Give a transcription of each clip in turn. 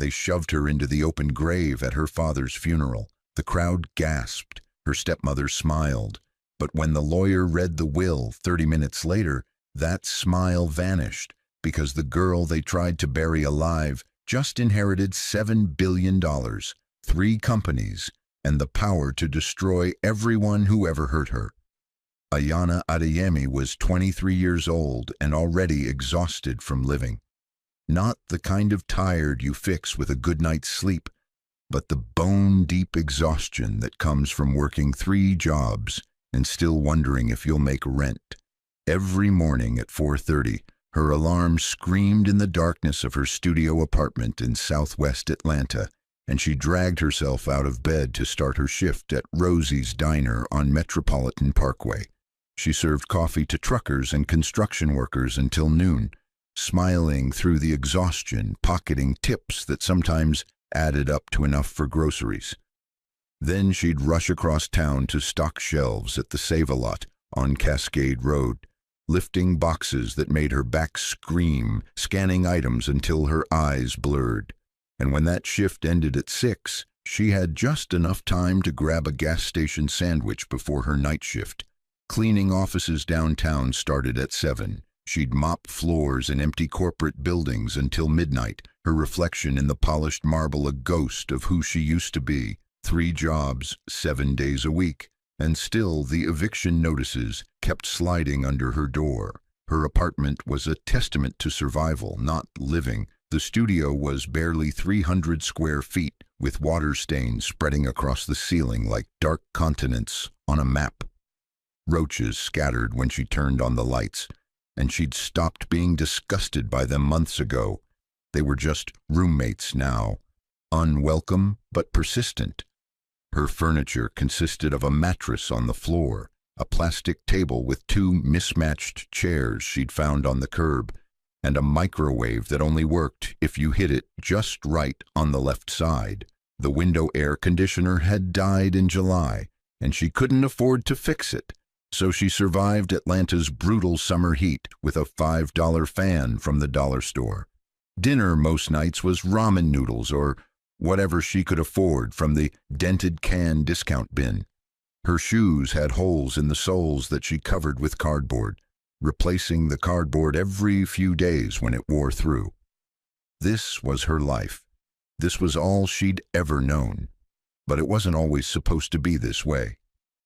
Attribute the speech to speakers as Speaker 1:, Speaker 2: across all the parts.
Speaker 1: They shoved her into the open grave at her father's funeral. The crowd gasped. Her stepmother smiled. But when the lawyer read the will 30 minutes later, that smile vanished because the girl they tried to bury alive just inherited $7 billion, 3 companies, and the power to destroy everyone who ever hurt her. Ayana Adeyemi was 23 years old and already exhausted from living. Not the kind of tired you fix with a good night's sleep, but the bone-deep exhaustion that comes from working 3 jobs and still wondering if you'll make rent. Every morning at 4:30, her alarm screamed in the darkness of her studio apartment in southwest Atlanta, and she dragged herself out of bed to start her shift at Rosie's Diner on Metropolitan Parkway. She served coffee to truckers and construction workers until noon, smiling through the exhaustion, pocketing tips that sometimes added up to enough for groceries. Then she'd rush across town to stock shelves at the Save-A-Lot on Cascade Road, lifting boxes that made her back scream, scanning items until her eyes blurred. And when that shift ended at 6, she had just enough time to grab a gas station sandwich before her night shift. Cleaning offices downtown started at 7. She'd mop floors in empty corporate buildings until midnight, her reflection in the polished marble a ghost of who she used to be. 3 jobs, 7 days a week, and still the eviction notices kept sliding under her door. Her apartment was a testament to survival, not living. The studio was barely 300 square feet, with water stains spreading across the ceiling like dark continents on a map. Roaches scattered when she turned on the lights, and she'd stopped being disgusted by them months ago. They were just roommates now, unwelcome but persistent. Her furniture consisted of a mattress on the floor, a plastic table with 2 mismatched chairs she'd found on the curb, and a microwave that only worked if you hit it just right on the left side. The window air conditioner had died in July, and she couldn't afford to fix it, so she survived Atlanta's brutal summer heat with a $5 fan from the dollar store. Dinner most nights was ramen noodles or whatever she could afford from the dented can discount bin. Her shoes had holes in the soles that she covered with cardboard, replacing the cardboard every few days when it wore through. This was her life. This was all she'd ever known. But it wasn't always supposed to be this way.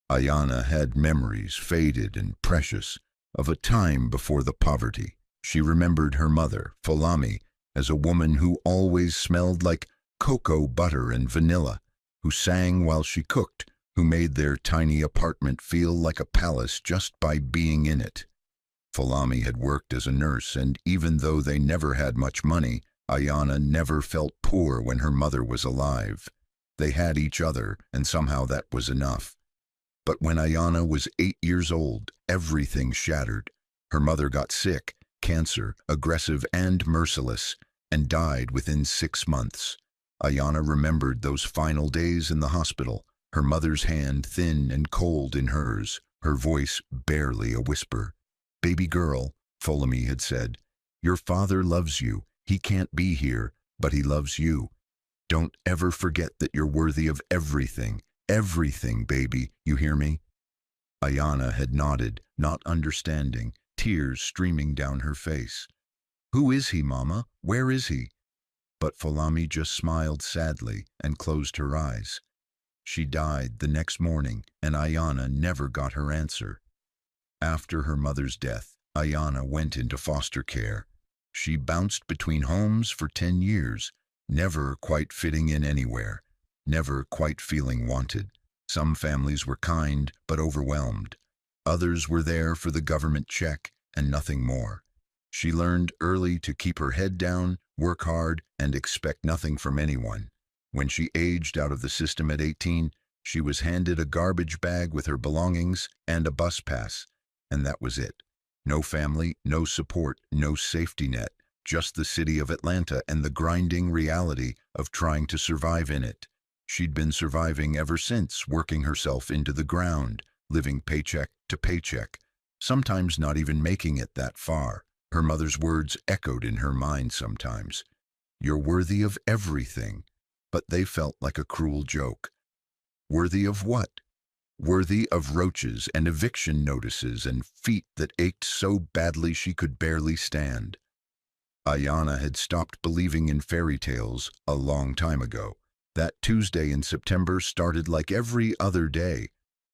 Speaker 1: Ayana had memories, faded and precious, of a time before the poverty. She remembered her mother, Folami, as a woman who always smelled like cocoa butter and vanilla, who sang while she cooked, who made their tiny apartment feel like a palace just by being in it. Folami had worked as a nurse, and even though they never had much money, Ayana never felt poor when her mother was alive. They had each other, and somehow that was enough. But when Ayana was 8 years old, everything shattered. Her mother got sick, cancer, aggressive and merciless, and died within 6 months. Ayana remembered those final days in the hospital, her mother's hand thin and cold in hers, her voice barely a whisper. "Baby girl," Folami had said, "your father loves you. He can't be here, but he loves you. Don't ever forget that you're worthy of everything. Everything, baby, you hear me?" Ayana had nodded, not understanding, tears streaming down her face. "Who is he, Mama? Where is he?" But Folami just smiled sadly and closed her eyes. She died the next morning, and Ayana never got her answer. After her mother's death, Ayana went into foster care. She bounced between homes for 10 years, never quite fitting in anywhere, never quite feeling wanted. Some families were kind but overwhelmed. Others were there for the government check and nothing more. She learned early to keep her head down, work hard, and expect nothing from anyone. When she aged out of the system at 18, she was handed a garbage bag with her belongings and a bus pass, and that was it. No family, no support, no safety net, just the city of Atlanta and the grinding reality of trying to survive in it. She'd been surviving ever since, working herself into the ground, living paycheck to paycheck, sometimes not even making it that far. Her mother's words echoed in her mind sometimes. You're worthy of everything. But they felt like a cruel joke. Worthy of what? Worthy of roaches and eviction notices and feet that ached so badly she could barely stand. Ayana had stopped believing in fairy tales a long time ago. That Tuesday in September started like every other day.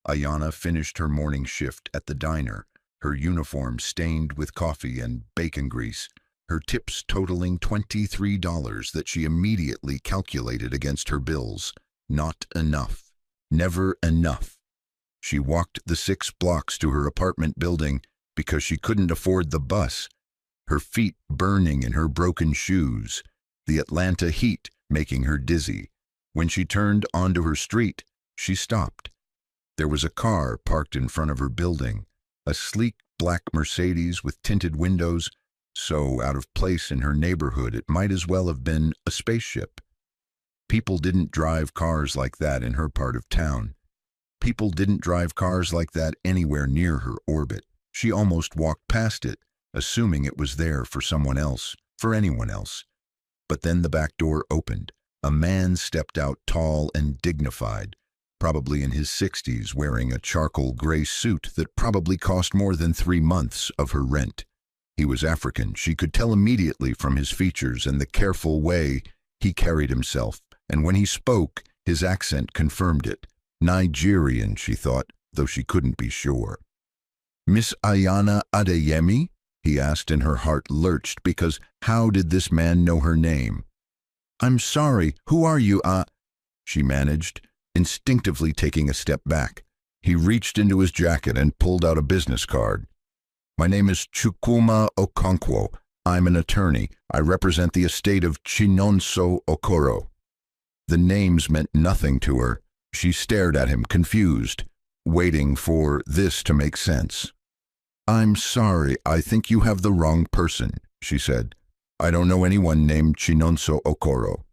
Speaker 1: Ayana finished her morning shift at the diner, her uniform stained with coffee and bacon grease, her tips totaling $23 that she immediately calculated against her bills. Not enough. Never enough. She walked the 6 blocks to her apartment building because she couldn't afford the bus, her feet burning in her broken shoes, the Atlanta heat making her dizzy. When she turned onto her street, she stopped. There was a car parked in front of her building, a sleek black Mercedes with tinted windows, so out of place in her neighborhood it might as well have been a spaceship. People didn't drive cars like that in her part of town. People didn't drive cars like that anywhere near her orbit. She almost walked past it, assuming it was there for someone else, for anyone else. But then the back door opened. A man stepped out, tall and dignified, probably in his 60s, wearing a charcoal gray suit that probably cost more than 3 months of her rent. He was African. She could tell immediately from his features and the careful way he carried himself, and when he spoke, his accent confirmed it. Nigerian, she thought, though she couldn't be sure. "Miss Ayana Adeyemi?" he asked, and her heart lurched, because how did this man know her name? "I'm sorry, who are you, she managed, instinctively taking a step back. He reached into his jacket and pulled out a business card. "My name is Chukwuma Okonkwo. I'm an attorney. I represent the estate of Chinonso Okoro." The names meant nothing to her. She stared at him, confused, waiting for this to make sense. "I'm sorry, I think you have the wrong person," she said. "I don't know anyone named Chinonso Okoro."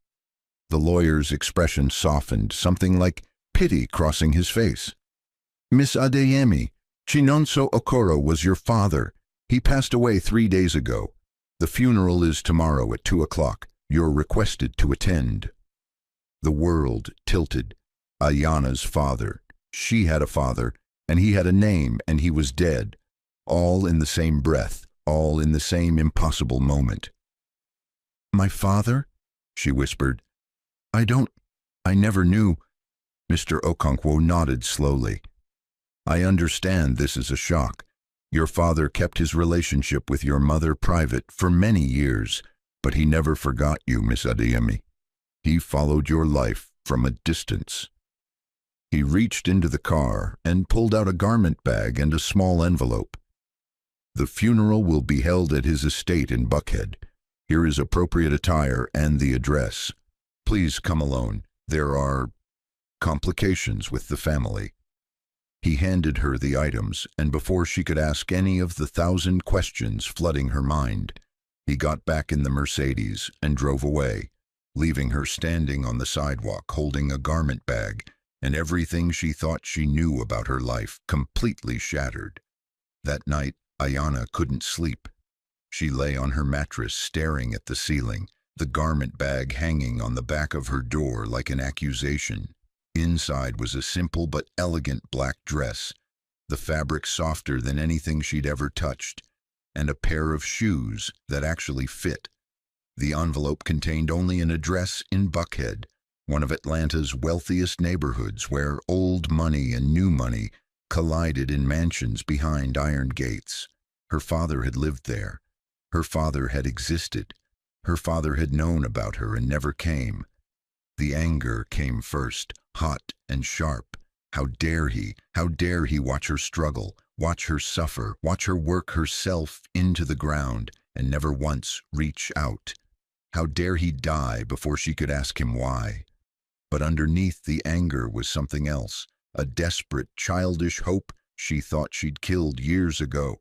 Speaker 1: The lawyer's expression softened, something like pity crossing his face. "Miss Adeyemi, Chinonso Okoro was your father. He passed away 3 days ago. The funeral is tomorrow at 2 o'clock. You're requested to attend." The world tilted. Ayana's father. She had a father, and he had a name, and he was dead. All in the same breath, all in the same impossible moment. "My father?" she whispered. I never knew." Mr. Okonkwo nodded slowly. "I understand this is a shock. Your father kept his relationship with your mother private for many years, but he never forgot you, Miss Adeyemi. He followed your life from a distance." He reached into the car and pulled out a garment bag and a small envelope. "The funeral will be held at his estate in Buckhead. Here is appropriate attire and the address. Please come alone. There are complications with the family." He handed her the items, and before she could ask any of the 1,000 questions flooding her mind, he got back in the Mercedes and drove away, leaving her standing on the sidewalk holding a garment bag and everything she thought she knew about her life completely shattered. That night, Ayana couldn't sleep. She lay on her mattress staring at the ceiling, the garment bag hanging on the back of her door like an accusation. Inside was a simple but elegant black dress, the fabric softer than anything she'd ever touched, and a pair of shoes that actually fit. The envelope contained only an address in Buckhead, one of Atlanta's wealthiest neighborhoods where old money and new money collided in mansions behind iron gates. Her father had lived there. Her father had existed. Her father had known about her and never came. The anger came first, hot and sharp. How dare he watch her struggle, watch her suffer, watch her work herself into the ground and never once reach out. How dare he die before she could ask him why? But underneath the anger was something else, a desperate, childish hope she thought she'd killed years ago.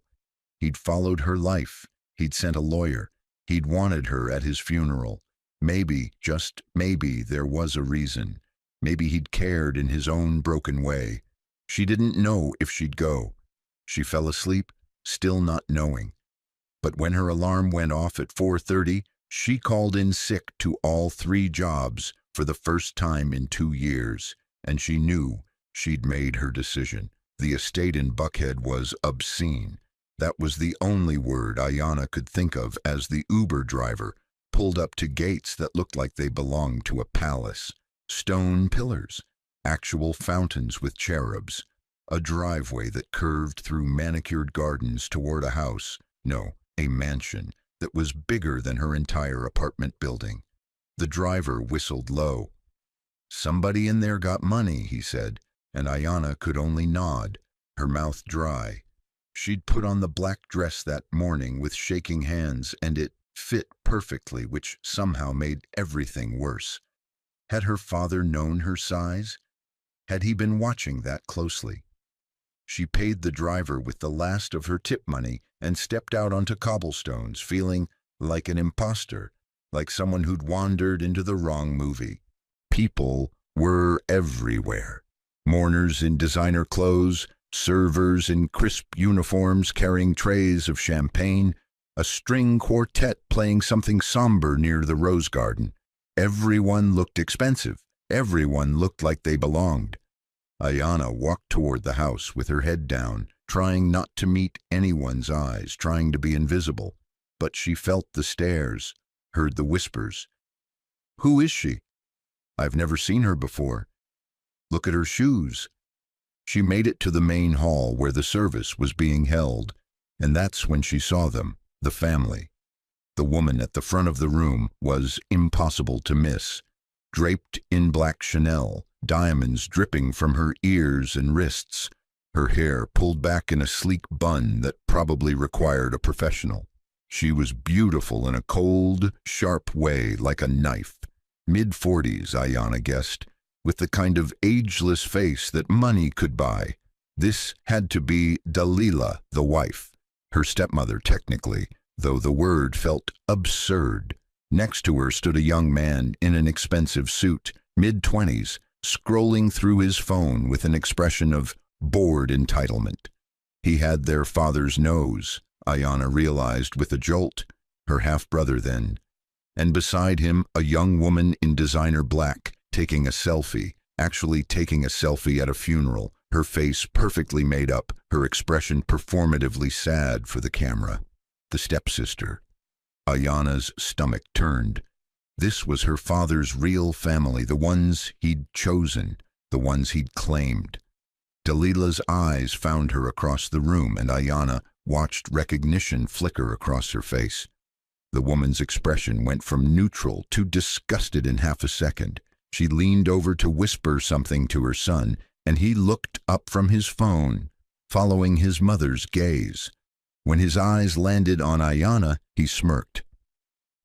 Speaker 1: He'd followed her life. He'd sent a lawyer. He'd wanted her at his funeral. Maybe, just maybe, there was a reason. Maybe he'd cared in his own broken way. She didn't know if she'd go. She fell asleep, still not knowing. But when her alarm went off at 4:30, She called in sick to all 3 jobs for the first time in 2 years, and she knew she'd made her decision. The estate in Buckhead was obscene. That was the only word Ayanna could think of as the Uber driver pulled up to gates that looked like they belonged to a palace. Stone pillars, actual fountains with cherubs, a driveway that curved through manicured gardens toward a house, no, a mansion, that was bigger than her entire apartment building. The driver whistled low. "Somebody in there got money," he said, and Ayanna could only nod, her mouth dry. She'd put on the black dress that morning with shaking hands, and it fit perfectly, which somehow made everything worse. Had her father known her size? Had he been watching that closely? She paid the driver with the last of her tip money and stepped out onto cobblestones, feeling like an imposter, like someone who'd wandered into the wrong movie. People were everywhere. Mourners in designer clothes, servers in crisp uniforms carrying trays of champagne, a string quartet playing something somber near the rose garden. Everyone looked expensive. Everyone looked like they belonged. Ayanna walked toward the house with her head down, trying not to meet anyone's eyes, trying to be invisible. But she felt the stares, heard the whispers. "Who is she? I've never seen her before. Look at her shoes." She made it to the main hall where the service was being held, and that's when she saw them, the family. The woman at the front of the room was impossible to miss, draped in black Chanel, diamonds dripping from her ears and wrists, her hair pulled back in a sleek bun that probably required a professional. She was beautiful in a cold, sharp way, like a knife. Mid-40s, Ayanna guessed, with the kind of ageless face that money could buy. This had to be Dalila, the wife, her stepmother technically, though the word felt absurd. Next to her stood a young man in an expensive suit, mid-20s, scrolling through his phone with an expression of bored entitlement. He had their father's nose, Ayanna realized with a jolt, her half-brother then. And beside him, a young woman in designer black, taking a selfie, actually taking a selfie at a funeral, her face perfectly made up, her expression performatively sad for the camera. The stepsister. Ayanna's stomach turned. This was her father's real family, the ones he'd chosen, the ones he'd claimed. Dalila's eyes found her across the room, and Ayanna watched recognition flicker across her face. The woman's expression went from neutral to disgusted in half a second. She leaned over to whisper something to her son, and he looked up from his phone, following his mother's gaze. When his eyes landed on Ayanna, he smirked.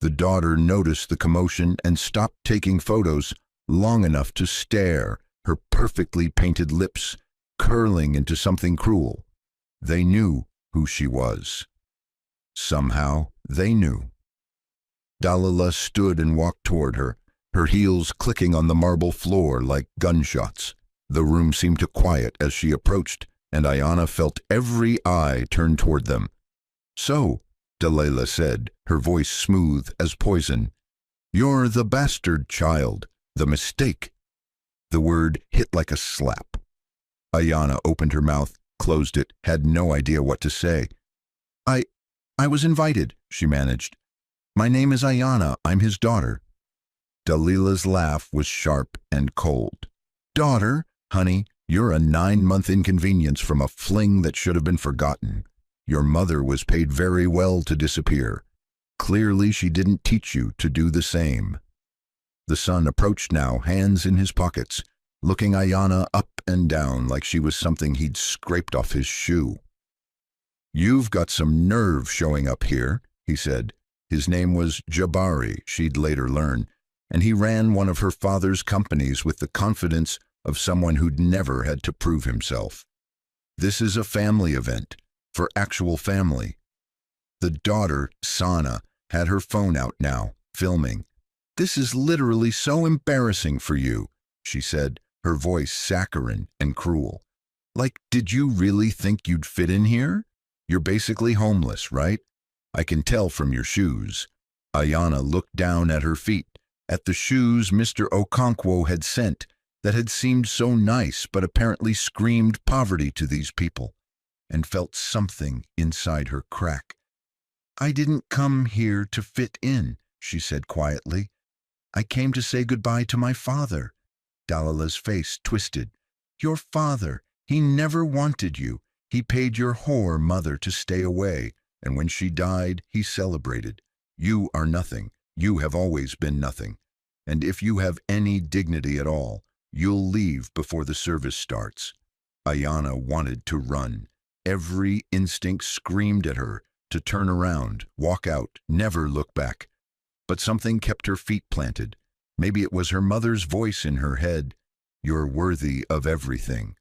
Speaker 1: The daughter noticed the commotion and stopped taking photos long enough to stare, her perfectly painted lips curling into something cruel. They knew who she was. Somehow, they knew. Dalila stood and walked toward her, her heels clicking on the marble floor like gunshots. The room seemed to quiet as she approached, and Ayanna felt every eye turn toward them. "So," Dalila said, her voice smooth as poison, "you're the bastard child, the mistake." The word hit like a slap. Ayanna opened her mouth, closed it, had no idea what to say. I was invited," she managed. "My name is Ayanna. I'm his daughter." Dalila's laugh was sharp and cold. "Daughter? Honey, you're a 9-month inconvenience from a fling that should have been forgotten. Your mother was paid very well to disappear. Clearly she didn't teach you to do the same." The son approached now, hands in his pockets, looking Ayanna up and down like she was something he'd scraped off his shoe. "You've got some nerve showing up here," he said. His name was Jabari, she'd later learn, and he ran one of her father's companies with the confidence of someone who'd never had to prove himself. "This is a family event, for actual family." The daughter, Sana, had her phone out now, filming. "This is literally so embarrassing for you," she said, her voice saccharine and cruel. "Like, did you really think you'd fit in here? You're basically homeless, right? I can tell from your shoes." Ayana looked down at her feet, at the shoes Mr. Okonkwo had sent that had seemed so nice but apparently screamed poverty to these people, and felt something inside her crack. "I didn't come here to fit in," she said quietly. "I came to say goodbye to my father." Dalila's face twisted. "Your father, he never wanted you. He paid your whore mother to stay away, and when she died, he celebrated. You are nothing. You have always been nothing. And if you have any dignity at all, you'll leave before the service starts." Ayana wanted to run. Every instinct screamed at her to turn around, walk out, never look back. But something kept her feet planted. Maybe it was her mother's voice in her head, "You're worthy of everything."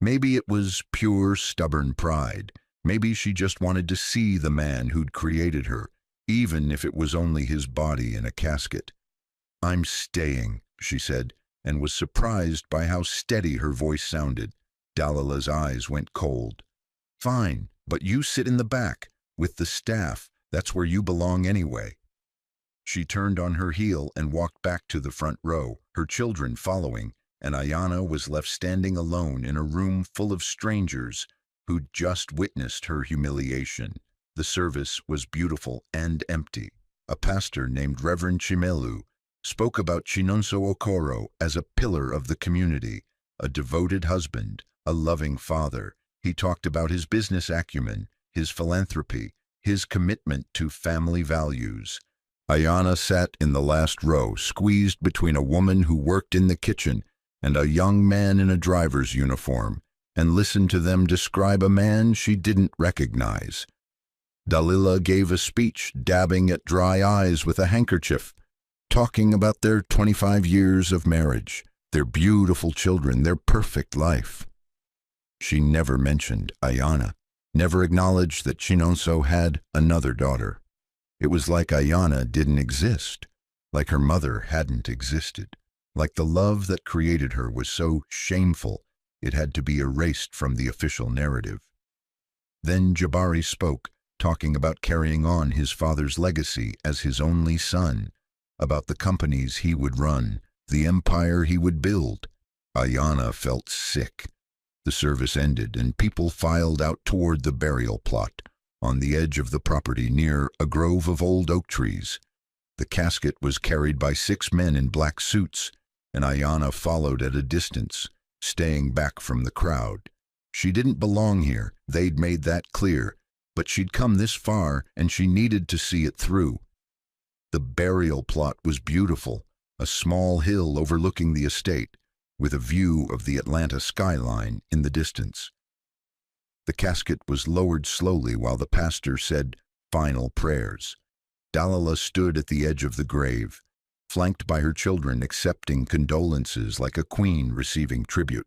Speaker 1: Maybe it was pure, stubborn pride. Maybe she just wanted to see the man who'd created her, even if it was only his body in a casket. "I'm staying," she said, and was surprised by how steady her voice sounded. Dalila's eyes went cold. "Fine, but you sit in the back, with the staff. That's where you belong anyway." She turned on her heel and walked back to the front row, her children following, and Ayana was left standing alone in a room full of strangers who'd just witnessed her humiliation. The service was beautiful and empty. A pastor named Reverend Chimelu spoke about Chinonso Okoro as a pillar of the community, a devoted husband, a loving father. He talked about his business acumen, his philanthropy, his commitment to family values. Ayana sat in the last row, squeezed between a woman who worked in the kitchen and a young man in a driver's uniform, and listened to them describe a man she didn't recognize. Dalila gave a speech, dabbing at dry eyes with a handkerchief, talking about their 25 years of marriage, their beautiful children, their perfect life. She never mentioned Ayana, never acknowledged that Chinonso had another daughter. It was like Ayana didn't exist, like her mother hadn't existed, like the love that created her was so shameful it had to be erased from the official narrative. Then Jabari spoke, talking about carrying on his father's legacy as his only son, about the companies he would run, the empire he would build. Ayana felt sick. The service ended and people filed out toward the burial plot, on the edge of the property near a grove of old oak trees. The casket was carried by 6 men in black suits, and Ayana followed at a distance, staying back from the crowd. She didn't belong here, they'd made that clear, but she'd come this far and she needed to see it through. The burial plot was beautiful, a small hill overlooking the estate, with a view of the Atlanta skyline in the distance. The casket was lowered slowly while the pastor said final prayers. Dalila stood at the edge of the grave, flanked by her children accepting condolences like a queen receiving tribute.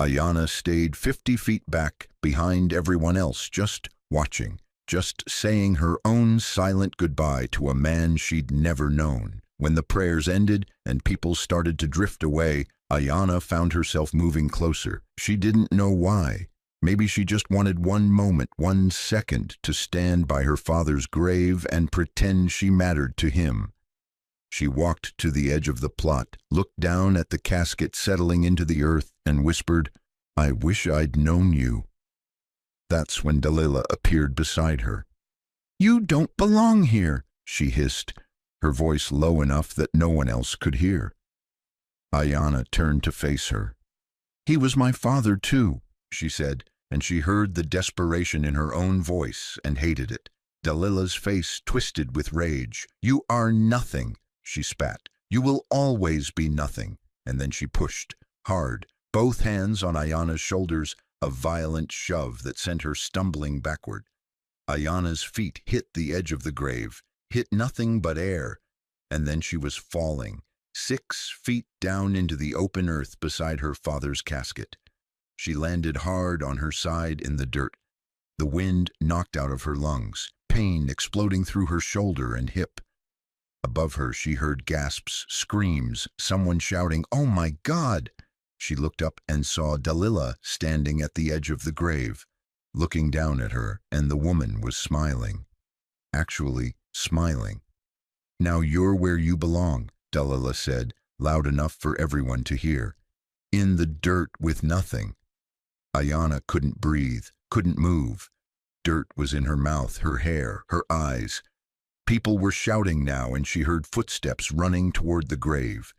Speaker 1: Ayana stayed 50 feet back behind everyone else, just watching, just saying her own silent goodbye to a man she'd never known. When the prayers ended and people started to drift away, Ayana found herself moving closer. She didn't know why. Maybe she just wanted one moment, 1 second, to stand by her father's grave and pretend she mattered to him. She walked to the edge of the plot, looked down at the casket settling into the earth, and whispered, "I wish I'd known you." That's when Dalila appeared beside her. "You don't belong here," she hissed, her voice low enough that no one else could hear. Ayana turned to face her. "He was my father too," she said, and she heard the desperation in her own voice and hated it. Dalila's face twisted with rage. "You are nothing," she spat. "You will always be nothing." And then she pushed, hard, both hands on Ayana's shoulders, a violent shove that sent her stumbling backward. Ayana's feet hit the edge of the grave, hit nothing but air, and then she was falling, 6 feet down into the open earth beside her father's casket. She landed hard on her side in the dirt. The wind knocked out of her lungs, pain exploding through her shoulder and hip. Above her she heard gasps, screams, someone shouting, "Oh my God!" She looked up and saw Dalila standing at the edge of the grave, looking down at her, and the woman was smiling. Actually, smiling. "Now you're where you belong," Delilah said, loud enough for everyone to hear. "In the dirt with nothing." Ayana couldn't breathe, couldn't move. Dirt was in her mouth, her hair, her eyes. People were shouting now, and she heard footsteps running toward the grave.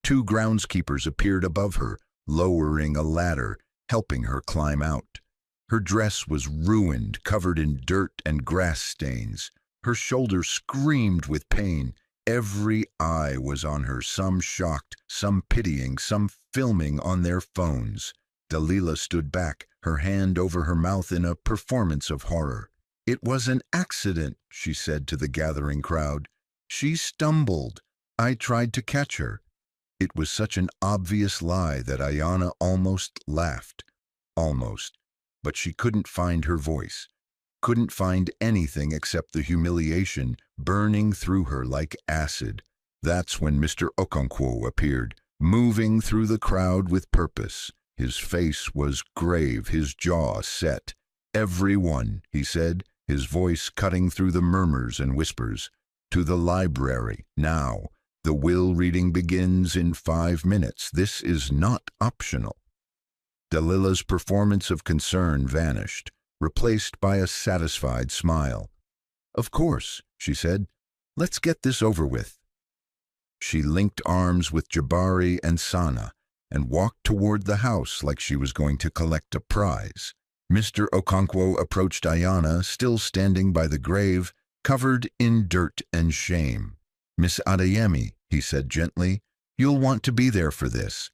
Speaker 1: 2 groundskeepers appeared above her, lowering a ladder, helping her climb out. Her dress was ruined, covered in dirt and grass stains. Her shoulders screamed with pain. Every eye was on her, some shocked, some pitying, some filming on their phones. Delilah stood back, her hand over her mouth in a performance of horror. "It was an accident," she said to the gathering crowd. "She stumbled. I tried to catch her." It was such an obvious lie that Ayana almost laughed. Almost. But she couldn't find her voice. Couldn't find anything except the humiliation burning through her like acid. That's when Mr. Okonkwo appeared, moving through the crowd with purpose. His face was grave, his jaw set. "Everyone," he said, his voice cutting through the murmurs and whispers. "To the library, now. The will reading begins in 5 minutes. This is not optional." Delilah's performance of concern vanished, replaced by a satisfied smile. "Of course," she said. "Let's get this over with." She linked arms with Jabari and Sana and walked toward the house like she was going to collect a prize. Mr. Okonkwo approached Ayana, still standing by the grave, covered in dirt and shame. "Miss Adeyemi," he said gently, "you'll want to be there for this."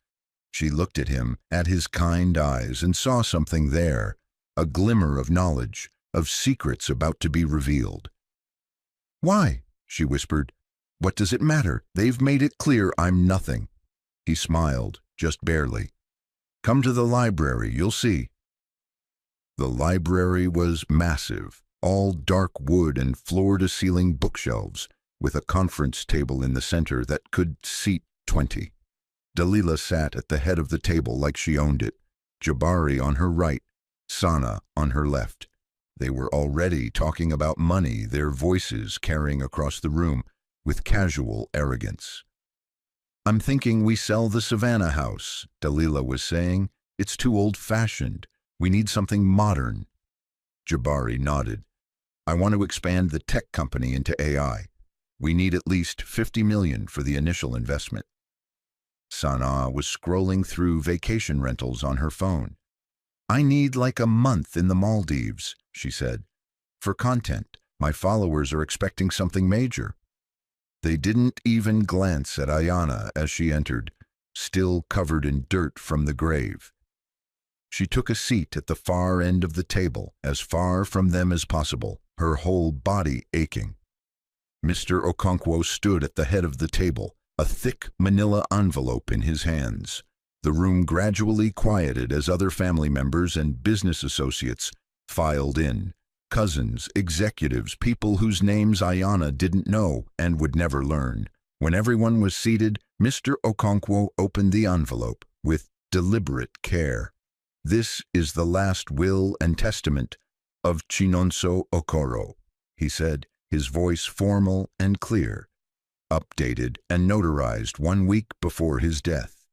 Speaker 1: She looked at him, at his kind eyes, and saw something there, a glimmer of knowledge, of secrets about to be revealed. "Why?" she whispered. "What does it matter? They've made it clear I'm nothing." He smiled, just barely. "Come to the library, you'll see." The library was massive, all dark wood and floor-to-ceiling bookshelves, with a conference table in the center that could seat 20. Delilah sat at the head of the table like she owned it, Jabari on her right, Sana on her left. They were already talking about money, their voices carrying across the room with casual arrogance. "I'm thinking we sell the Savannah house," Delilah was saying. "It's too old-fashioned. We need something modern." Jabari nodded. "I want to expand the tech company into AI. We need at least $50 million for the initial investment." Sana was scrolling through vacation rentals on her phone. "I need like a month in the Maldives," she said. "For content. My followers are expecting something major." They didn't even glance at Ayana as she entered, still covered in dirt from the grave. She took a seat at the far end of the table, as far from them as possible, her whole body aching. Mr. Okonkwo stood at the head of the table, a thick manila envelope in his hands. The room gradually quieted as other family members and business associates filed in. Cousins, executives, people whose names Ayana didn't know and would never learn. When everyone was seated, Mr. Okonkwo opened the envelope with deliberate care. "This is the last will and testament of Chinonso Okoro," he said, his voice formal and clear, updated and notarized 1 week before his death.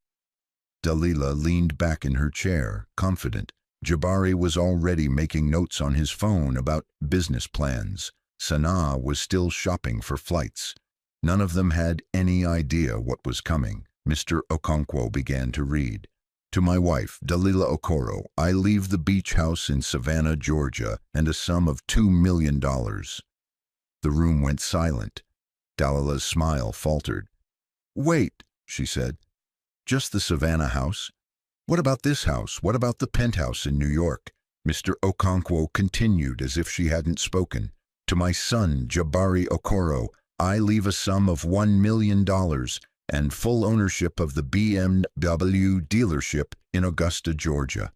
Speaker 1: Delilah leaned back in her chair, confident. Jabari was already making notes on his phone about business plans. Sana was still shopping for flights. None of them had any idea what was coming. Mr. Okonkwo began to read. "To my wife, Delilah Okoro, I leave the beach house in Savannah, Georgia, and a sum of $2 million. The room went silent. Delilah's smile faltered. "Wait," she said. "Just the Savannah house? What about this house? What about the penthouse in New York?" Mr. Okonkwo continued as if she hadn't spoken. "To my son, Jabari Okoro, I leave a sum of $1 million and full ownership of the BMW dealership in Augusta, Georgia."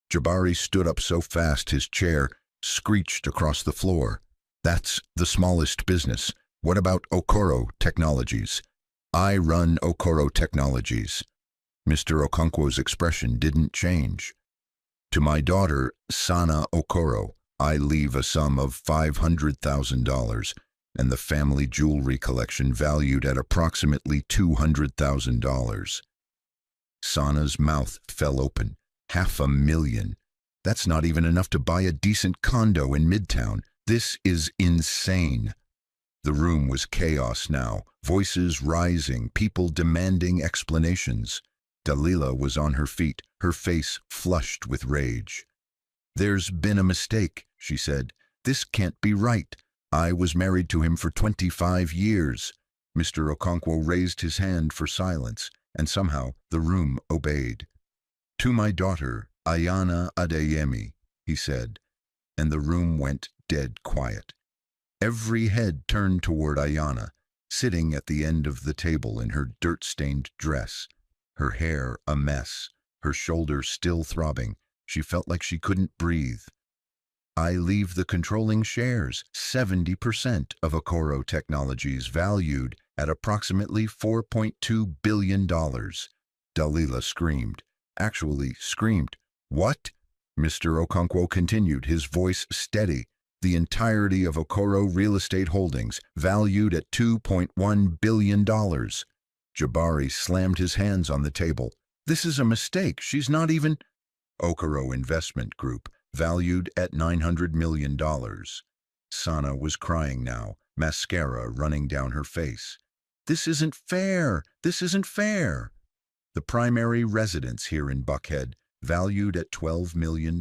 Speaker 1: Jabari stood up so fast his chair screeched across the floor. "That's the smallest business. What about Okoro Technologies?" "I run Okoro Technologies." Mr. Okonkwo's expression didn't change. "To my daughter, Sana Okoro, I leave a sum of $500,000 and the family jewelry collection valued at approximately $200,000. Sana's mouth fell open. $500,000. That's not even enough to buy a decent condo in Midtown. This is insane. The room was chaos now, voices rising, people demanding explanations. Dalila was on her feet, her face flushed with rage. "There's been a mistake," she said. "This can't be right. I was married to him for 25 years. Mr. Okonkwo raised his hand for silence, and somehow the room obeyed. "To my daughter, Ayana Adeyemi," he said, and the room went dead quiet. Every head turned toward Ayana, sitting at the end of the table in her dirt-stained dress, her hair a mess, her shoulders still throbbing. She felt like she couldn't breathe. "I leave the controlling shares, 70% of Okoro Technologies, valued at approximately $4.2 billion. Dalila screamed. Actually screamed. "What?" Mr. Okonkwo continued, his voice steady. "The entirety of Okoro Real Estate Holdings, valued at $2.1 billion. Jabari slammed his hands on the table. "This is a mistake. She's not even—" "Okoro Investment Group, valued at $900 million. Sana was crying now, mascara running down her face. "This isn't fair! This isn't fair!" "The primary residence here in Buckhead, valued at $12 million.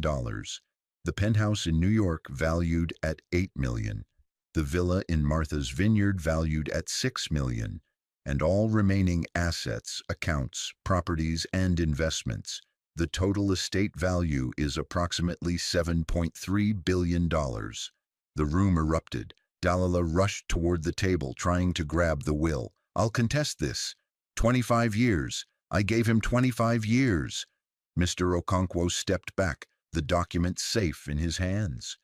Speaker 1: The penthouse in New York, valued at $8 million. The villa in Martha's Vineyard, valued at $6 million. And all remaining assets, accounts, properties, and investments. The total estate value is approximately $7.3 billion. The room erupted. Dalila rushed toward the table, trying to grab the will. "I'll contest this. 25 years. I gave him 25 years. Mr. Okonkwo stepped back, the document safe in his hands.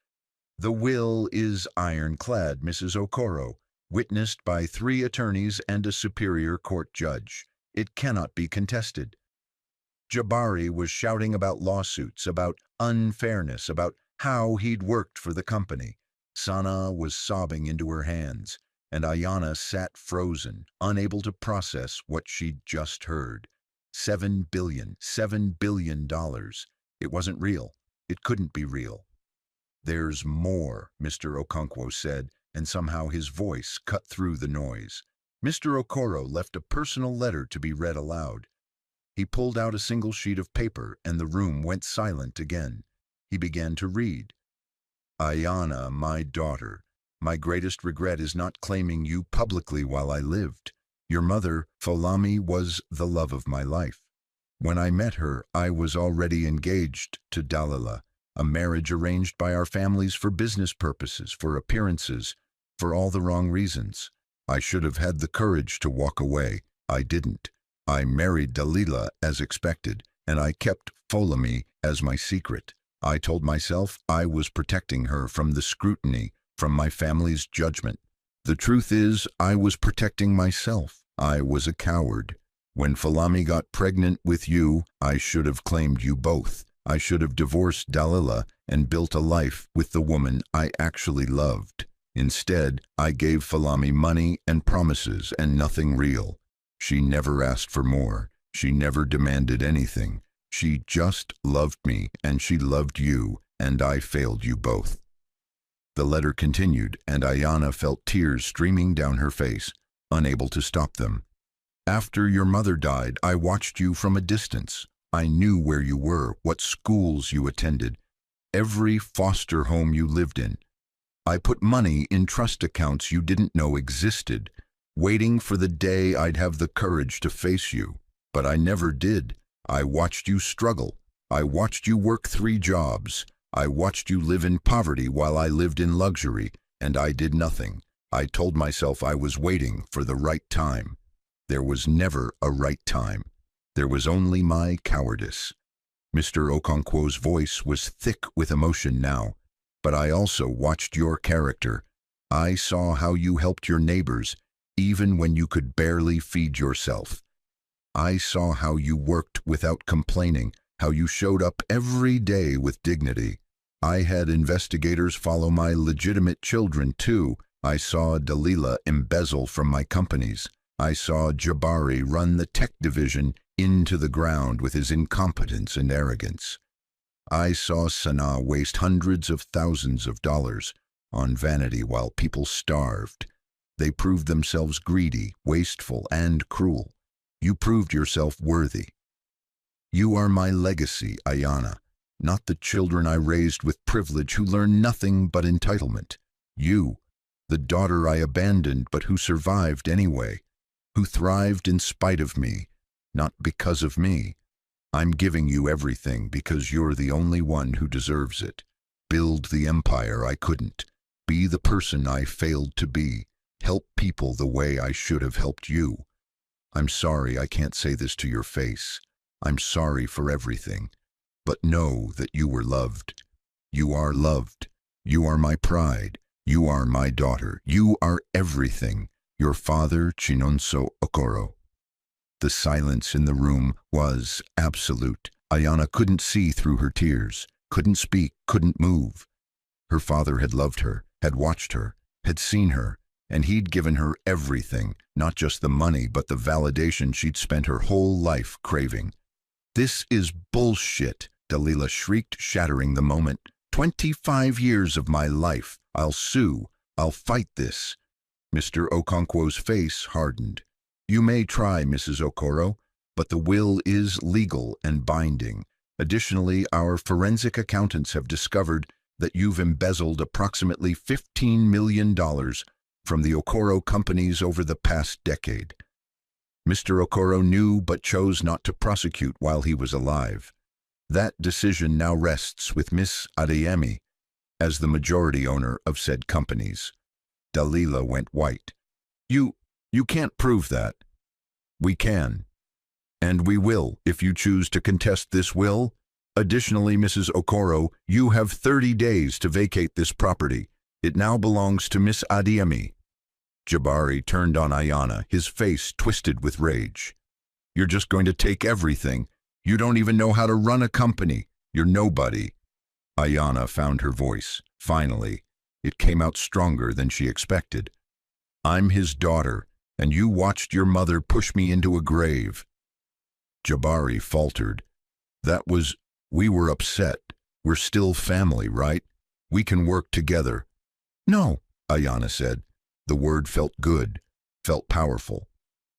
Speaker 1: "The will is ironclad, Mrs. Okoro, witnessed by 3 attorneys and a superior court judge. It cannot be contested." Jabari was shouting about lawsuits, about unfairness, about how he'd worked for the company. Sana was sobbing into her hands, and Ayana sat frozen, unable to process what she'd just heard. $7 billion. It wasn't real. It couldn't be real. "There's more," Mr. Okonkwo said, and somehow his voice cut through the noise. Mr. Okoro left a personal letter to be read aloud. He pulled out a single sheet of paper, and the room went silent again. He began to read. "Ayana, my daughter, my greatest regret is not claiming you publicly while I lived. Your mother, Folami, was the love of my life. When I met her, I was already engaged to Dalila, a marriage arranged by our families for business purposes, for appearances, for all the wrong reasons. I should have had the courage to walk away. I didn't. I married Dalila as expected, and I kept Folami as my secret. I told myself I was protecting her from the scrutiny, from my family's judgment. The truth is, I was protecting myself. I was a coward. When Folami got pregnant with you, I should have claimed you both. I should have divorced Dalila and built a life with the woman I actually loved. Instead, I gave Folami money and promises and nothing real. She never asked for more. She never demanded anything. She just loved me, and she loved you, and I failed you both." The letter continued, and Ayana felt tears streaming down her face, unable to stop them. "After your mother died, I watched you from a distance. I knew where you were, what schools you attended, every foster home you lived in. I put money in trust accounts you didn't know existed, waiting for the day I'd have the courage to face you. But I never did. I watched you struggle. I watched you work 3 jobs. I watched you live in poverty while I lived in luxury, and I did nothing. I told myself I was waiting for the right time. There was never a right time. There was only my cowardice." Mr. Okonkwo's voice was thick with emotion now. "But I also watched your character. I saw how you helped your neighbors, even when you could barely feed yourself. I saw how you worked without complaining, how you showed up every day with dignity. I had investigators follow my legitimate children too, I saw Dalila embezzle from my companies. I saw Jabari run the tech division into the ground with his incompetence and arrogance. I saw Sanaa waste hundreds of thousands of dollars on vanity while people starved. They proved themselves greedy, wasteful, and cruel. You proved yourself worthy. You are my legacy, Ayana, not the children I raised with privilege who learn nothing but entitlement. You, the daughter I abandoned but who survived anyway, who thrived in spite of me, not because of me. I'm giving you everything because you're the only one who deserves it. Build the empire I couldn't. Be the person I failed to be. Help people the way I should have helped you. I'm sorry I can't say this to your face. I'm sorry for everything. But know that you were loved. You are loved. You are my pride. You are my daughter. You are everything. Your father, Chinonso Okoro. The silence in the room was absolute. Ayana couldn't see through her tears, couldn't speak, couldn't move. Her father had loved her, had watched her, had seen her, and he'd given her everything, not just the money, but the validation she'd spent her whole life craving. This is bullshit, Dalila shrieked, shattering the moment. 25 years of my life. I'll sue. I'll fight this. Mr. Okonkwo's face hardened. You may try, Mrs. Okoro, but the will is legal and binding. Additionally, our forensic accountants have discovered that you've embezzled approximately $15 million from the Okoro companies over the past decade. Mr. Okoro knew but chose not to prosecute while he was alive. That decision now rests with Miss Adeyemi as the majority owner of said companies. Dalila went white. You can't prove that. We can. And we will, if you choose to contest this will. Additionally, Mrs. Okoro, you have 30 days to vacate this property. It now belongs to Miss Adeyemi. Jabari turned on Ayana, his face twisted with rage. You're just going to take everything. You don't even know how to run a company. You're nobody. Ayana found her voice. Finally, it came out stronger than she expected. I'm his daughter, and you watched your mother push me into a grave. Jabari faltered. We were upset. We're still family, right? We can work together. No, Ayana said. The word felt good, felt powerful.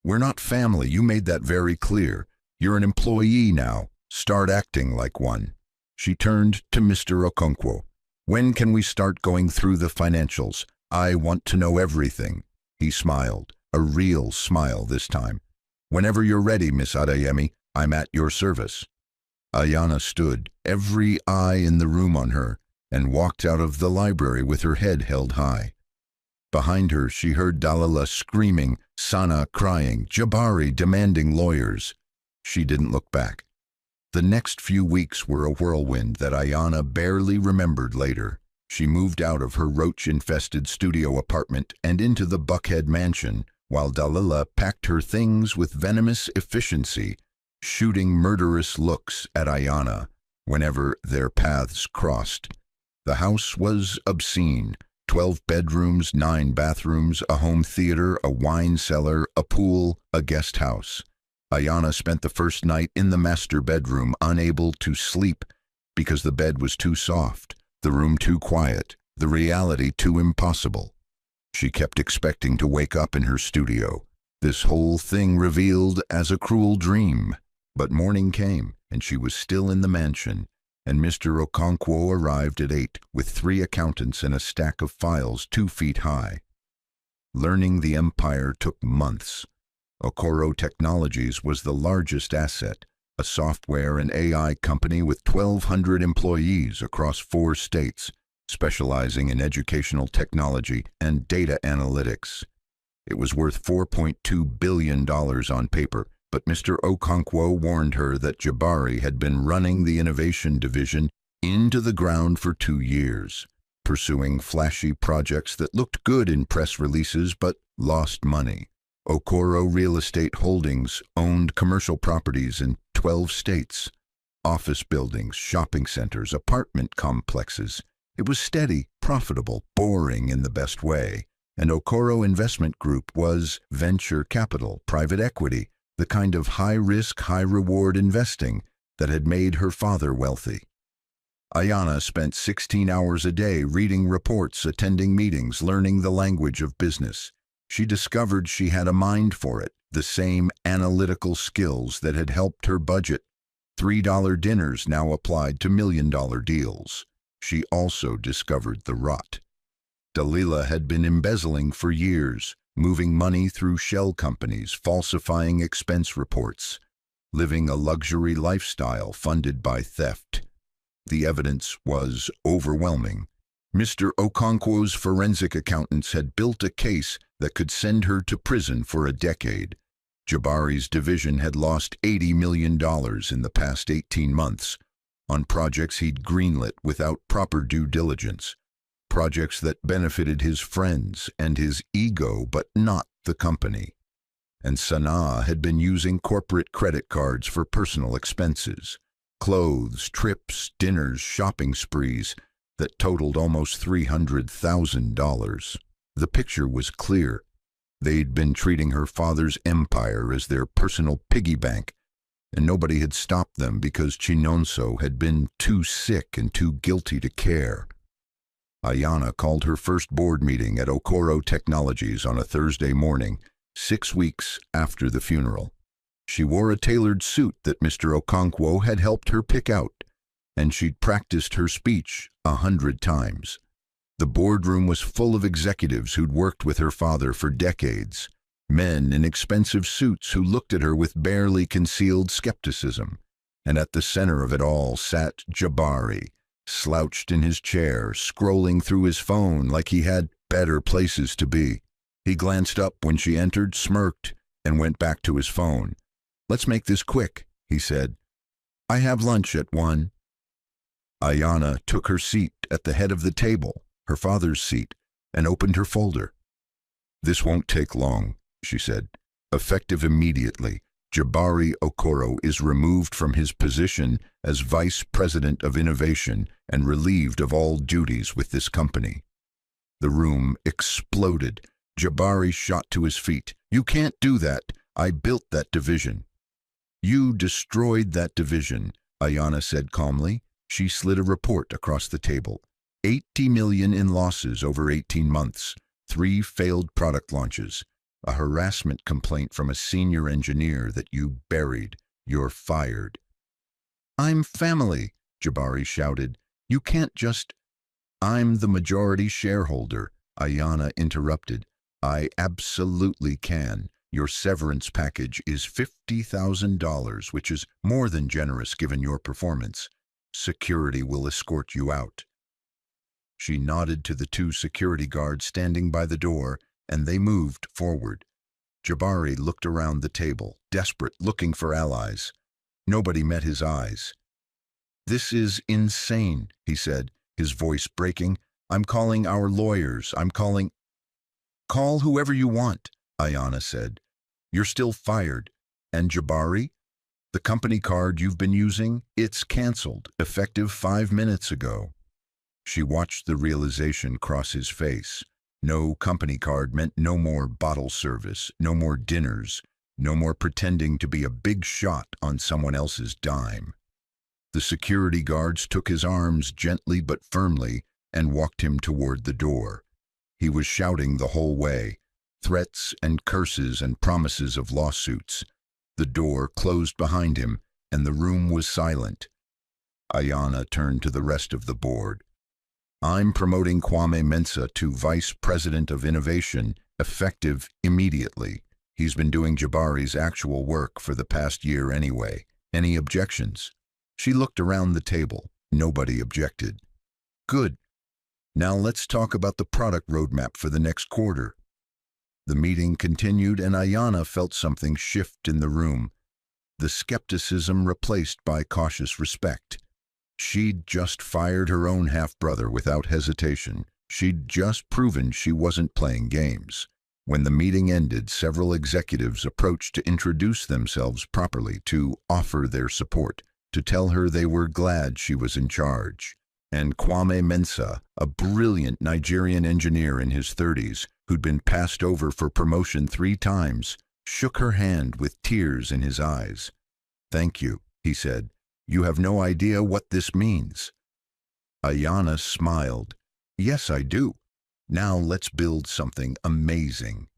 Speaker 1: We're not family, you made that very clear. You're an employee now. Start acting like one. She turned to Mr. Okonkwo. When can we start going through the financials? I want to know everything. He smiled, a real smile this time. Whenever you're ready, Miss Adeyemi, I'm at your service. Ayana stood, every eye in the room on her, and walked out of the library with her head held high. Behind her, she heard Dalila screaming, Sanaa crying, Jabari demanding lawyers. She didn't look back. The next few weeks were a whirlwind that Ayana barely remembered later. She moved out of her roach-infested studio apartment and into the Buckhead mansion, while Dalila packed her things with venomous efficiency, shooting murderous looks at Ayana whenever their paths crossed. The house was obscene. 12 bedrooms, 9 bathrooms, a home theater, a wine cellar, a pool, a guest house. Ayana spent the first night in the master bedroom, unable to sleep because the bed was too soft, the room too quiet, the reality too impossible. She kept expecting to wake up in her studio, this whole thing revealed as a cruel dream. But morning came, and she was still in the mansion, and Mr. Okonkwo arrived at 8 with 3 accountants and a stack of files 2 feet high. Learning the empire took months. Okoro Technologies was the largest asset, a software and AI company with 1,200 employees across 4 states, specializing in educational technology and data analytics. It was worth $4.2 billion on paper, but Mr. Okonkwo warned her that Jabari had been running the innovation division into the ground for 2 years, pursuing flashy projects that looked good in press releases but lost money. Okoro Real Estate Holdings owned commercial properties in 12 states, office buildings, shopping centers, apartment complexes. It was steady, profitable, boring in the best way, And Okoro Investment Group was venture capital, private equity, the kind of high-risk, high-reward investing that had made her father wealthy. Ayana spent 16 hours a day reading reports, attending meetings, learning the language of business. She discovered she had a mind for it, the same analytical skills that had helped her budget $3 dinners now applied to million-dollar deals. She also discovered the rot. Dalila had been embezzling for years, moving money through shell companies, falsifying expense reports, living a luxury lifestyle funded by theft. The evidence was overwhelming. Mr. Okonkwo's forensic accountants had built a case that could send her to prison for a decade. Jabari's division had lost $80 million in the past 18 months on projects he'd greenlit without proper due diligence, projects that benefited his friends and his ego but not the company. And Sanaa had been using corporate credit cards for personal expenses, clothes, trips, dinners, shopping sprees that totaled almost $300,000. The picture was clear. They'd been treating her father's empire as their personal piggy bank, and nobody had stopped them because Chinonso had been too sick and too guilty to care. Ayana called her first board meeting at Okoro Technologies on a Thursday morning, 6 weeks after the funeral. She wore a tailored suit that Mr. Okonkwo had helped her pick out, and she'd practiced her speech 100 times. The boardroom was full of executives who'd worked with her father for decades, men in expensive suits who looked at her with barely concealed skepticism. And at the center of it all sat Jabari, slouched in his chair, scrolling through his phone like he had better places to be. He glanced up when she entered, smirked, and went back to his phone. "Let's make this quick," he said. "I have lunch at 1. Ayana took her seat at the head of the table, her father's seat, and opened her folder. "This won't take long," she said. "Effective immediately, Jabari Okoro is removed from his position as Vice President of Innovation and relieved of all duties with this company." The room exploded. Jabari shot to his feet. "You can't do that. I built that division." "You destroyed that division," Ayana said calmly. She slid a report across the table. $80 million in losses over 18 months, 3 failed product launches, a harassment complaint from a senior engineer that you buried. You're fired. "I'm family," Jabari shouted. "You can't just—" "I'm the majority shareholder," Ayana interrupted. "I absolutely can. Your severance package is $50,000, which is more than generous given your performance. Security will escort you out." She nodded to the 2 security guards standing by the door, and they moved forward. Jabari looked around the table, desperate, looking for allies. Nobody met his eyes. "This is insane," he said, his voice breaking. "I'm calling our lawyers. I'm calling—" "Call whoever you want," Ayana said. "You're still fired. And Jabari? The company card you've been using, it's canceled, effective 5 minutes ago." She watched the realization cross his face. No company card meant no more bottle service, no more dinners, no more pretending to be a big shot on someone else's dime. The security guards took his arms gently but firmly and walked him toward the door. He was shouting the whole way, threats and curses and promises of lawsuits. The door closed behind him, and the room was silent. Ayana turned to the rest of the board. "I'm promoting Kwame Mensah to Vice President of Innovation, effective immediately. He's been doing Jabari's actual work for the past year anyway. Any objections?" She looked around the table. Nobody objected. "Good. Now let's talk about the product roadmap for the next quarter." The meeting continued, and Ayana felt something shift in the room. The skepticism replaced by cautious respect. She'd just fired her own half-brother without hesitation. She'd just proven she wasn't playing games. When the meeting ended, several executives approached to introduce themselves properly, to offer their support, to tell her they were glad she was in charge. And Kwame Mensah, a brilliant Nigerian engineer in his 30s, who'd been passed over for promotion 3 times, shook her hand with tears in his eyes. "Thank you," he said. "You have no idea what this means." Ayanna smiled. "Yes, I do. Now let's build something amazing."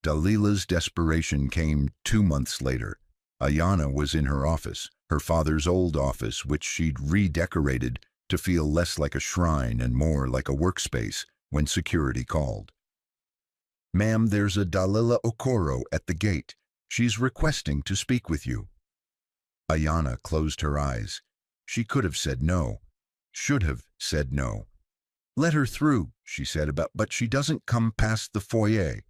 Speaker 1: Dalila's desperation came 2 months later. Ayanna was in her office, her father's old office, which she'd redecorated to feel less like a shrine and more like a workspace, when security called. "Ma'am, there's a Dalila Okoro at the gate. She's requesting to speak with you." Ayanna closed her eyes. She could have said no. Should have said no. "Let her through," she said, but she doesn't come past the foyer."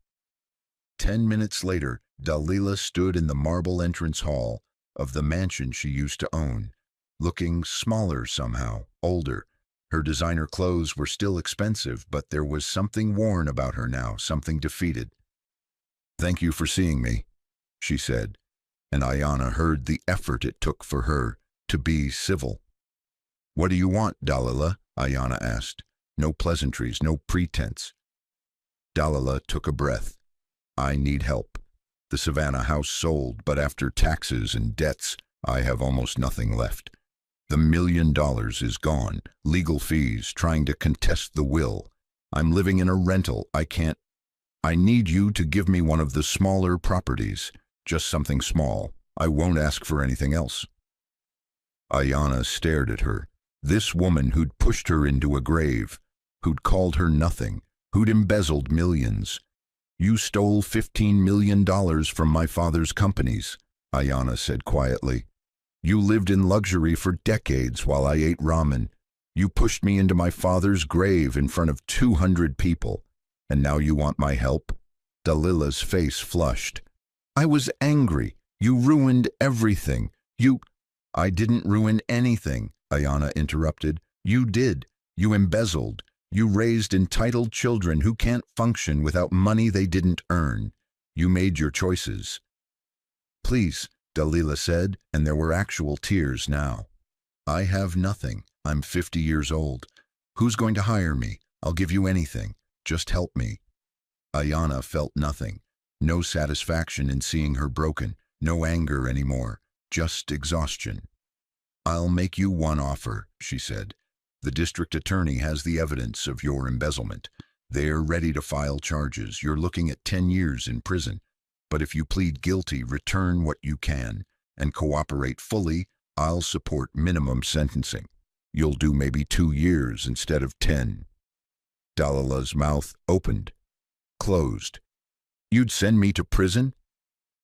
Speaker 1: 10 minutes later, Dalila stood in the marble entrance hall of the mansion she used to own, looking smaller somehow, older. Her designer clothes were still expensive, but there was something worn about her now, something defeated. "Thank you for seeing me," she said, and Ayanna heard the effort it took for her to be civil. "What do you want, Dalila?" Ayanna asked. No pleasantries, no pretense. Dalila took a breath. "I need help. The Savannah house sold, but after taxes and debts, I have almost nothing left. The $1 million is gone, legal fees, trying to contest the will. I'm living in a rental. I need you to give me one of the smaller properties, just something small. I won't ask for anything else." Ayanna stared at her. This woman who'd pushed her into a grave, who'd called her nothing, who'd embezzled millions. "You stole $15 million from my father's companies," Ayanna said quietly. "You lived in luxury for decades while I ate ramen. You pushed me into my father's grave in front of 200 people. And now you want my help?" Dalila's face flushed. "I was angry. You ruined everything. "I didn't ruin anything," Ayanna interrupted. "You did. You embezzled. You raised entitled children who can't function without money they didn't earn. You made your choices." "Please," Dalila said, and there were actual tears now. "I have nothing. I'm 50 years old. Who's going to hire me? I'll give you anything. Just help me." Ayanna felt nothing. No satisfaction in seeing her broken. No anger anymore. Just exhaustion. "I'll make you one offer," she said. "The district attorney has the evidence of your embezzlement. They're ready to file charges. You're looking at 10 years in prison. But if you plead guilty, return what you can, and cooperate fully, I'll support minimum sentencing. You'll do maybe 2 years instead of 10. Dalila's mouth opened, closed. "You'd send me to prison?"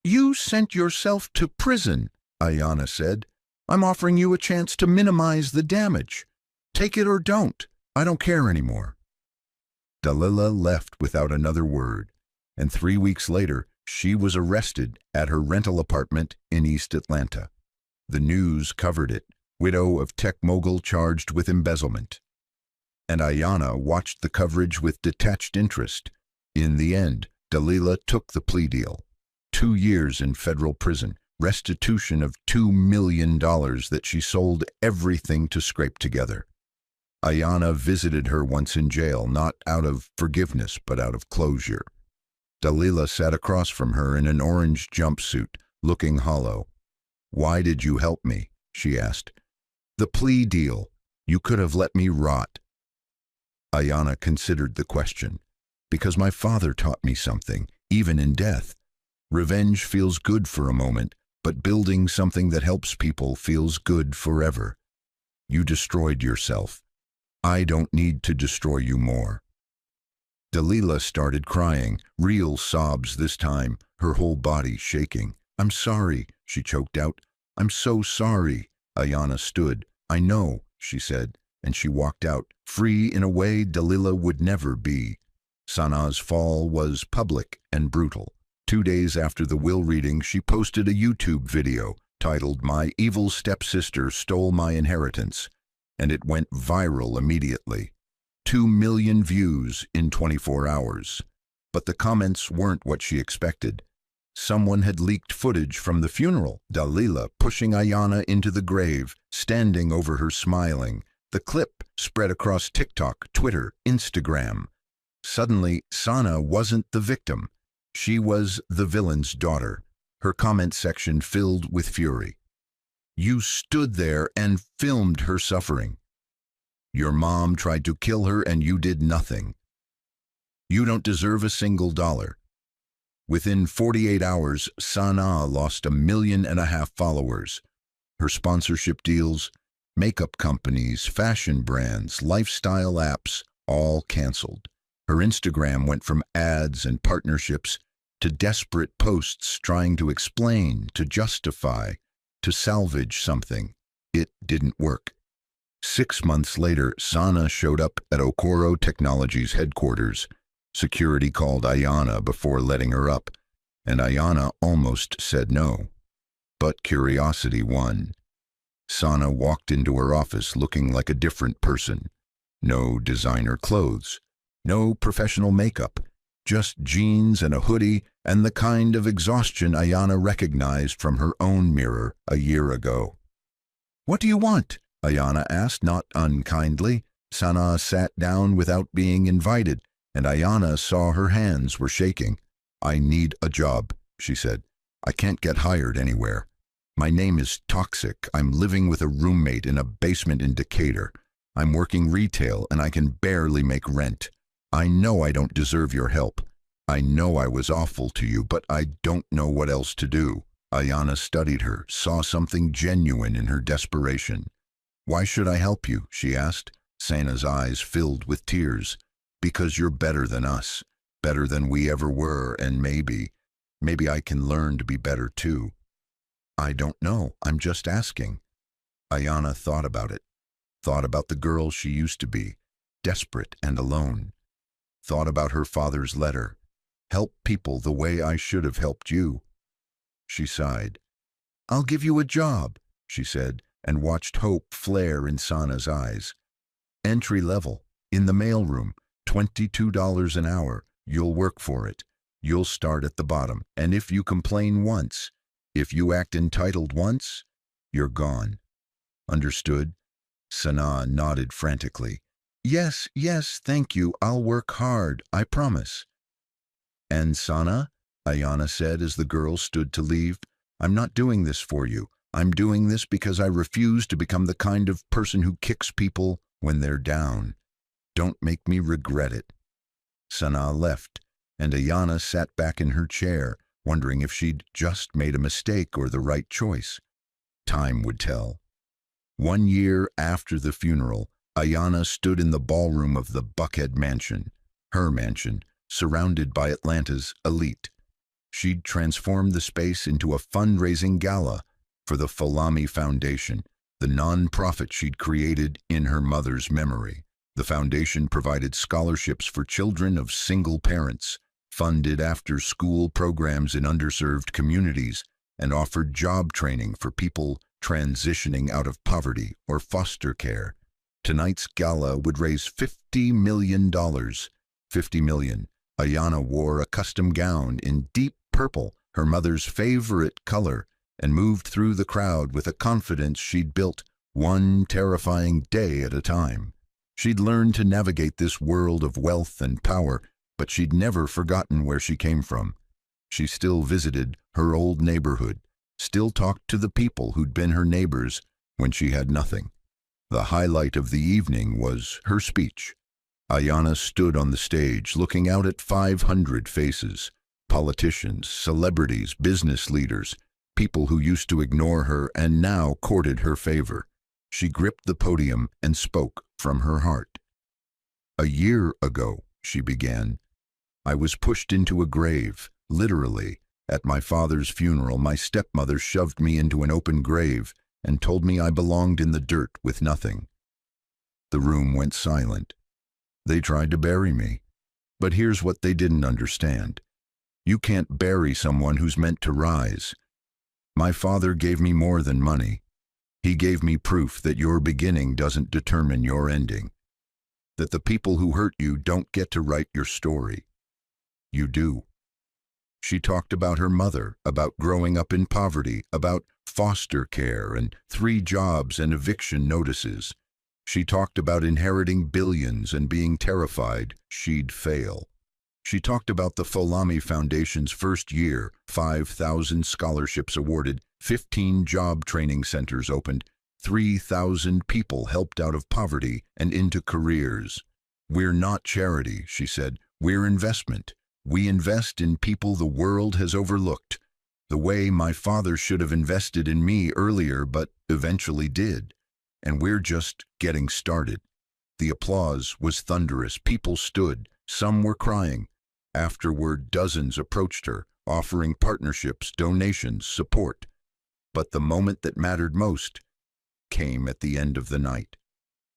Speaker 1: "You sent yourself to prison," Ayanna said. "I'm offering you a chance to minimize the damage. Take it or don't. I don't care anymore." Dalila left without another word, and 3 weeks later, she was arrested at her rental apartment in East Atlanta. The news covered it. Widow of tech mogul charged with embezzlement. And Ayanna watched the coverage with detached interest. In the end, Dalila took the plea deal. 2 years in federal prison, restitution of $2 million that she sold everything to scrape together. Ayanna visited her once in jail, not out of forgiveness, but out of closure. Dalila sat across from her in an orange jumpsuit, looking hollow. "Why did you help me?" she asked. "The plea deal. You could have let me rot." Ayanna considered the question. "Because my father taught me something, even in death. Revenge feels good for a moment, but building something that helps people feels good forever. You destroyed yourself. I don't need to destroy you more." Dalila started crying, real sobs this time, her whole body shaking. "I'm sorry," she choked out. "I'm so sorry." Ayanna stood. "I know," she said, and she walked out, free in a way Dalila would never be. Sanaa's fall was public and brutal. 2 days after the will reading, she posted a YouTube video titled "My Evil Stepsister Stole My Inheritance," and it went viral immediately. 2 million views in 24 hours. But the comments weren't what she expected. Someone had leaked footage from the funeral, Dalila pushing Ayanna into the grave, standing over her smiling. The clip spread across TikTok, Twitter, Instagram. Suddenly, Sana wasn't the victim. She was the villain's daughter, her comment section filled with fury. You stood there and filmed her suffering. Your mom tried to kill her and you did nothing. You don't deserve a single dollar. Within 48 hours, Sana lost 1.5 million followers. Her sponsorship deals, makeup companies, fashion brands, lifestyle apps, all canceled. Her Instagram went from ads and partnerships to desperate posts trying to explain, to justify, to salvage something. It didn't work. 6 months later, Sana showed up at Okoro Technologies headquarters. Security called Ayana before letting her up, and Ayana almost said no. But curiosity won. Sana walked into her office looking like a different person. No designer clothes, no professional makeup, just jeans and a hoodie and the kind of exhaustion Ayana recognized from her own mirror a year ago. What do you want? Ayana asked, not unkindly. Sana sat down without being invited, and Ayana saw her hands were shaking. I need a job, she said. I can't get hired anywhere. My name is toxic. I'm living with a roommate in a basement in Decatur. I'm working retail and I can barely make rent. I know I don't deserve your help. I know I was awful to you, but I don't know what else to do. Ayana studied her, saw something genuine in her desperation. Why should I help you? She asked. Sana's eyes filled with tears. Because you're better than us, better than we ever were, and maybe I can learn to be better too. I don't know, I'm just asking. Ayana thought about it, thought about the girl she used to be, desperate and alone. Thought about her father's letter, help people the way I should have helped you. She sighed. I'll give you a job, she said, and watched hope flare in Sana's eyes. Entry level, in the mailroom, $22 an hour. You'll work for it. You'll start at the bottom, and if you complain once, if you act entitled once, you're gone. Understood? Sana nodded frantically. Yes, thank you. I'll work hard, I promise. And Sana, Ayana said as the girl stood to leave, I'm not doing this for you. I'm doing this because I refuse to become the kind of person who kicks people when they're down. Don't make me regret it. Sana left, and Ayana sat back in her chair, wondering if she'd just made a mistake or the right choice. Time would tell. 1 year after the funeral, Ayana stood in the ballroom of the Buckhead Mansion, her mansion, surrounded by Atlanta's elite. She'd transformed the space into a fundraising gala for the Falami Foundation, the non-profit she'd created in her mother's memory. The foundation provided scholarships for children of single parents, funded after-school programs in underserved communities, and offered job training for people transitioning out of poverty or foster care. Tonight's gala would raise $50 million. $50 million. Ayana wore a custom gown in deep purple, her mother's favorite color, and moved through the crowd with a confidence she'd built one terrifying day at a time. She'd learned to navigate this world of wealth and power, but she'd never forgotten where she came from. She still visited her old neighborhood, still talked to the people who'd been her neighbors when she had nothing. The highlight of the evening was her speech. Ayana stood on the stage looking out at 500 faces, politicians, celebrities, business leaders, people who used to ignore her and now courted her favor. She gripped the podium and spoke from her heart. A year ago, she began, I was pushed into a grave, literally. At my father's funeral, my stepmother shoved me into an open grave and told me I belonged in the dirt with nothing. The room went silent. They tried to bury me. But here's what they didn't understand. You can't bury someone who's meant to rise. My father gave me more than money. He gave me proof that your beginning doesn't determine your ending. That the people who hurt you don't get to write your story. You do. She talked about her mother, about growing up in poverty, about foster care and 3 jobs and eviction notices. She talked about inheriting billions and being terrified she'd fail. She talked about the Folami Foundation's first year, 5,000 scholarships awarded, 15 job training centers opened, 3,000 people helped out of poverty and into careers. "We're not charity," she said. "We're investment. We invest in people the world has overlooked. The way my father should have invested in me earlier, but eventually did. And we're just getting started." The applause was thunderous. People stood. Some were crying. Afterward, dozens approached her, offering partnerships, donations, support. But the moment that mattered most came at the end of the night.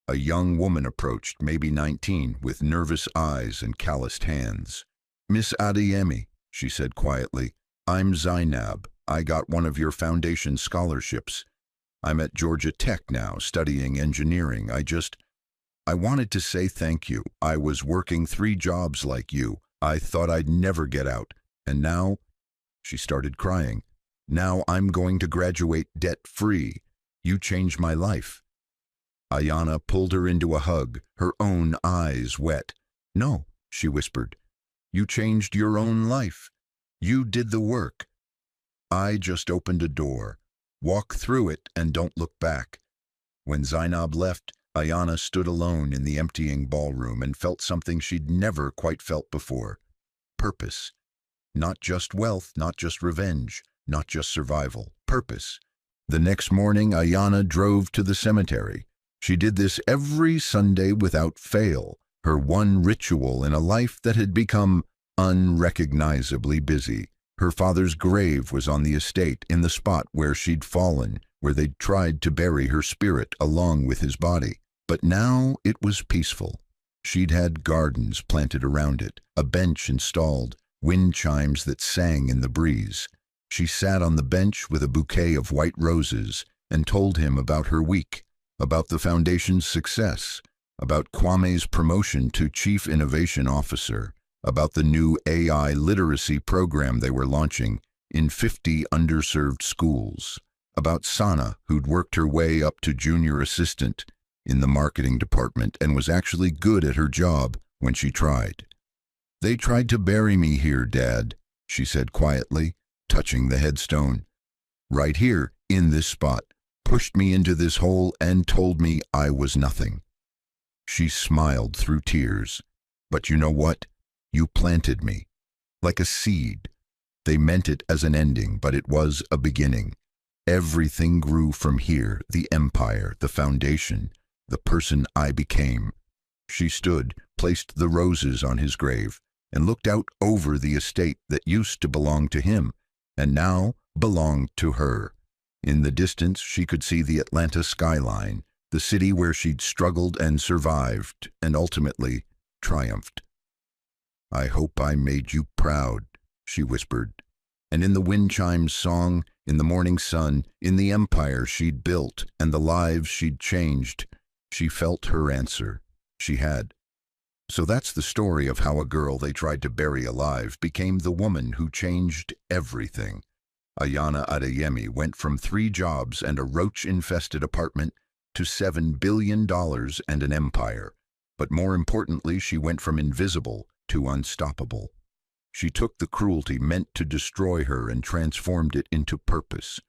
Speaker 1: A young woman approached, maybe 19, with nervous eyes and calloused hands. "Miss Adeyemi," she said quietly, "I'm Zainab. I got one of your foundation scholarships. I'm at Georgia Tech now, studying engineering. I wanted to say thank you. I was working 3 jobs like you. I thought I'd never get out. And now," she started crying, "now I'm going to graduate debt-free. You changed my life." Ayana pulled her into a hug, her own eyes wet. "No," she whispered. "You changed your own life. You did the work. I just opened a door. Walk through it and don't look back." When Zainab left, Ayana stood alone in the emptying ballroom and felt something she'd never quite felt before. Purpose. Not just wealth, not just revenge, not just survival. Purpose. The next morning, Ayana drove to the cemetery. She did this every Sunday without fail, her one ritual in a life that had become unrecognizably busy. Her father's grave was on the estate, in the spot where she'd fallen, where they'd tried to bury her spirit along with his body. But now it was peaceful. She'd had gardens planted around it, a bench installed, wind chimes that sang in the breeze. She sat on the bench with a bouquet of white roses and told him about her week, about the foundation's success, about Kwame's promotion to Chief Innovation Officer, about the new AI literacy program they were launching in 50 underserved schools, about Sana, who'd worked her way up to junior assistant in the marketing department and was actually good at her job when she tried. "They tried to bury me here, Dad," she said quietly, touching the headstone. "Right here, in this spot, pushed me into this hole and told me I was nothing." She smiled through tears. "But you know what? You planted me, like a seed. They meant it as an ending, but it was a beginning. Everything grew from here, the empire, the foundation, the person I became." She stood, placed the roses on his grave, and looked out over the estate that used to belong to him, and now belonged to her. In the distance, she could see the Atlanta skyline, the city where she'd struggled and survived, and ultimately triumphed. "I hope I made you proud," she whispered. And in the wind chimes song, in the morning sun, in the empire she'd built and the lives she'd changed, she felt her answer. She had. So that's the story of how a girl they tried to bury alive became the woman who changed everything. Ayana Adeyemi went from 3 jobs and a roach-infested apartment to $7 billion and an empire. But more importantly, she went from invisible to unstoppable. She took the cruelty meant to destroy her and transformed it into purpose.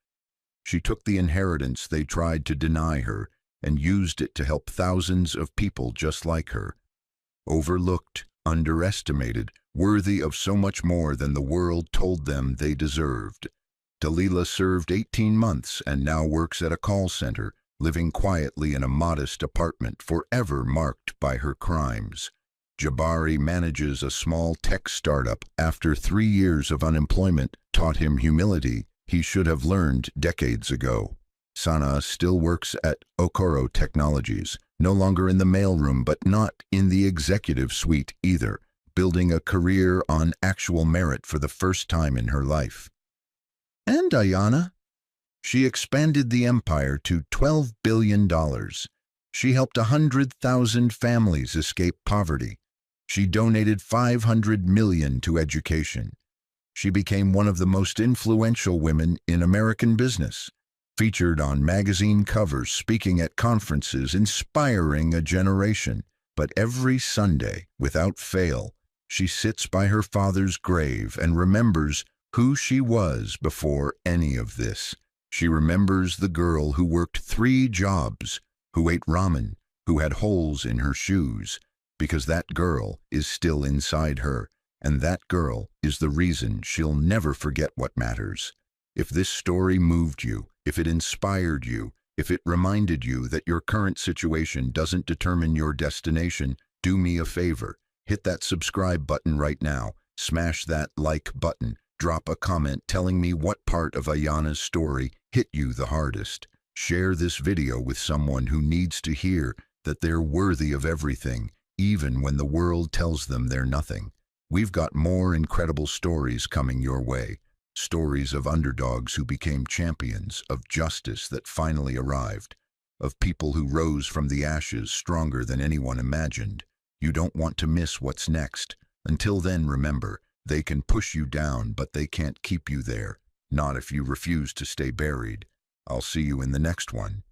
Speaker 1: She took the inheritance they tried to deny her and used it to help thousands of people just like her. Overlooked, underestimated, worthy of so much more than the world told them they deserved. Dalila served 18 months and now works at a call center, living quietly in a modest apartment forever marked by her crimes. Jabari manages a small tech startup after 3 years of unemployment taught him humility he should have learned decades ago. Sana still works at Okoro Technologies, no longer in the mailroom but not in the executive suite either, building a career on actual merit for the first time in her life. And Ayana? She expanded the empire to $12 billion. She helped 100,000 families escape poverty. She donated $500 million to education. She became one of the most influential women in American business. Featured on magazine covers, speaking at conferences, inspiring a generation. But every Sunday, without fail, she sits by her father's grave and remembers who she was before any of this. She remembers the girl who worked 3 jobs, who ate ramen, who had holes in her shoes, because that girl is still inside her, and that girl is the reason she'll never forget what matters. If this story moved you, if it inspired you, if it reminded you that your current situation doesn't determine your destination, do me a favor. Hit that subscribe button right now. Smash that like button. Drop a comment telling me what part of Ayana's story hit you the hardest. Share this video with someone who needs to hear that they're worthy of everything, even when the world tells them they're nothing. We've got more incredible stories coming your way. Stories of underdogs who became champions, of justice that finally arrived, of people who rose from the ashes stronger than anyone imagined. You don't want to miss what's next. Until then, remember, they can push you down, but they can't keep you there. Not if you refuse to stay buried. I'll see you in the next one.